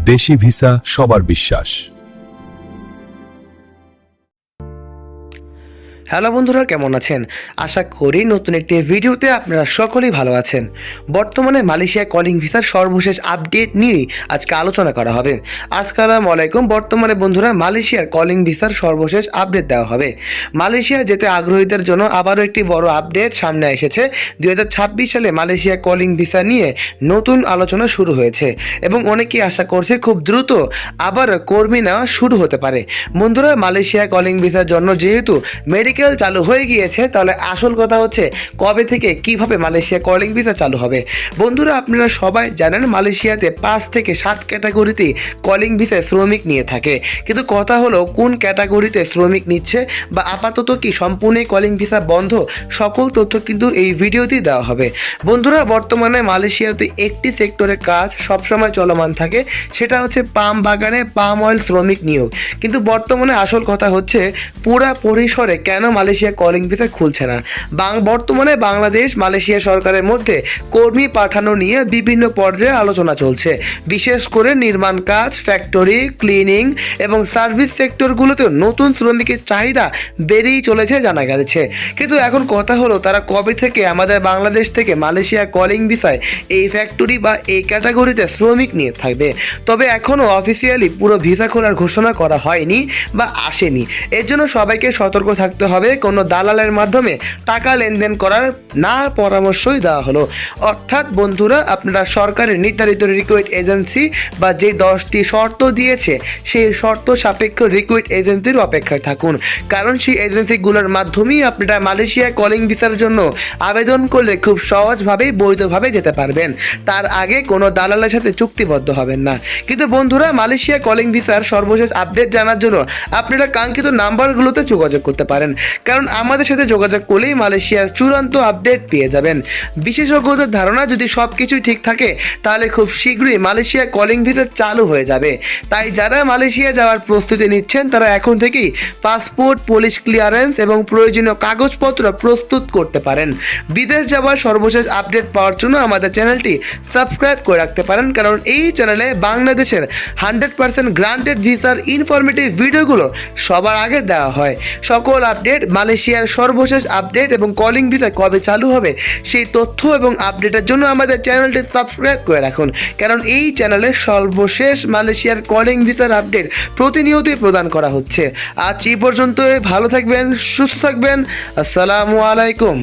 দেশি ভিসা সবার বিশ্বাস। হ্যালো বন্ধুরা, কেমন আছেন? আশা করি নতুন একটি ভিডিওতে আপনারা সকলেই ভালো আছেন। বর্তমানে মালয়েশিয়া কলিং ভিসার সর্বশেষ আপডেট নিয়ে আজকে আলোচনা করা হবে। আসসালামু আলাইকুম। বর্তমানে বন্ধুরা মালয়েশিয়ার কলিং ভিসার সর্বশেষ আপডেট দেওয়া হবে। মালয়েশিয়া যেতে আগ্রহীদের জন্য আবারও একটি বড় আপডেট সামনে এসেছে। 2026 সালে মালয়েশিয়া কলিং ভিসা নিয়ে নতুন আলোচনা শুরু হয়েছে এবং অনেকেই আশা করছে খুব দ্রুত আবার কর্মী নেওয়া শুরু হতে পারে। বন্ধুরা, মালয়েশিয়া কলিং ভিসার জন্য যেহেতু মেডিকেল চালু হয়ে গিয়েছে, তাহলে আসল কথা হচ্ছে কবে থেকে কিভাবে মালয়েশিয়া কলিং ভিসা চালু হবে। বন্ধুরা, আপনারা সবাই জানেন মালয়েশিয়াতে 5 থেকে 7 ক্যাটাগরিতে কলিং ভিসায় শ্রমিক নিয়ে থাকে, কিন্তু কথা হলো কোন ক্যাটাগরিতে শ্রমিক নিচ্ছে বা আপাতত কি সম্পূর্ণ কলিং ভিসা বন্ধ, সকল তথ্য কিন্তু এই ভিডিওতেই দেওয়া হবে। বন্ধুরা, বর্তমানে মালয়েশিয়াতে একটি সেক্টরের কাজ সবসময় চলমান থাকে, সেটা হচ্ছে পাম বাগানে পাম অয়েল শ্রমিক নিয়োগ। কিন্তু বর্তমানে আসল কথা হচ্ছে পুরা পরিসরে কেন মালয়েশিয়া কলিং ভিসা খুলছে না। বর্তমানে বাংলাদেশ মালয়েশিয়া সরকারের মধ্যে কর্মী পাঠানো নিয়ে বিভিন্ন পর্যায়ে আলোচনা চলছে। বিশেষ করে নির্মাণ কাজ, ফ্যাক্টরি, ক্লিনিং এবং সার্ভিস সেক্টরগুলোতেও নতুন শ্রমিকের চাহিদা বেড়েই চলেছে জানা গেছে। কিন্তু এখন কথা হলো তারা কবে থেকে আমাদের বাংলাদেশ থেকে মালয়েশিয়া কলিং ভিসায় এই ফ্যাক্টরি বা এই ক্যাটাগরিতে শ্রমিক নিয়ে থাকবে। তবে এখনও অফিসিয়ালি পুরো ভিসা খোলার ঘোষণা করা হয়নি বা আসেনি। এর জন্য সবাইকে সতর্ক থাকতে হবে। কোনো দালালের মাধ্যমে টাকা লেনদেন করার না পরামর্শই দেওয়া হলো। অর্থাৎ বন্ধুরা, আপনারা সরকারের নির্ধারিত রিক্রুইট এজেন্সি বা যে 10টি শর্ত দিয়েছে সেই শর্ত সাপেক্ষ রিক্রুইট এজেন্সির অপেক্ষায় থাকুন, কারণ সেই এজেন্সিগুলোর মাধ্যমেই আপনারা মালয়েশিয়া কলিং ভিসার জন্য আবেদন করলে খুব সহজভাবেই বৈধভাবে যেতে পারবেন। তার আগে কোনো দালালের সাথে চুক্তিবদ্ধ হবেন না। কিন্তু বন্ধুরা, মালয়েশিয়া কলিং ভিসার সর্বশেষ আপডেট জানার জন্য আপনারা কাঙ্ক্ষিত নাম্বারগুলোতে যোগাযোগ করতে পারেন, কারণ আমাদের সাথে যোগাযোগ করলেই মালয়েশিয়ার চূড়ান্ত আপডেট পেয়ে যাবেন। বিশেষজ্ঞদের ধারণা, যদি সব কিছুই ঠিক থাকে তাহলে খুব শীঘ্রই মালয়েশিয়া কলিং ভিসা চালু হয়ে যাবে। তাই যারা মালয়েশিয়া যাওয়ার প্রস্তুতি নিচ্ছেন তারা এখন থেকেই পাসপোর্ট, পুলিশ ক্লিয়ারেন্স এবং প্রয়োজনীয় কাগজপত্র প্রস্তুত করতে পারেন। বিদেশ যাওয়ার সর্বশেষ আপডেট পাওয়ার জন্য আমাদের চ্যানেলটি সাবস্ক্রাইব করে রাখতে পারেন, কারণ এই চ্যানেলে বাংলাদেশের 100% গ্রান্টেড ভিসার ইনফরমেটিভ ভিডিওগুলো সবার আগে দেওয়া হয়। সকল আপডেট, মালয়েশিয়ার সর্বশেষ আপডেট এবং কলিং ভিসা কবে চালু হবে সেই তথ্য এবং আপডেটের জন্য আমাদের চ্যানেলটি সাবস্ক্রাইব করে রাখুন, কারণ এই চ্যানেলে সর্বশেষ মালয়েশিয়ার কলিং ভিসার আপডেট প্রতিনিয়তই প্রদান করা হচ্ছে। আজ এই পর্যন্ত। ভালো থাকবেন, সুস্থ থাকবেন। আসসালামু আলাইকুম।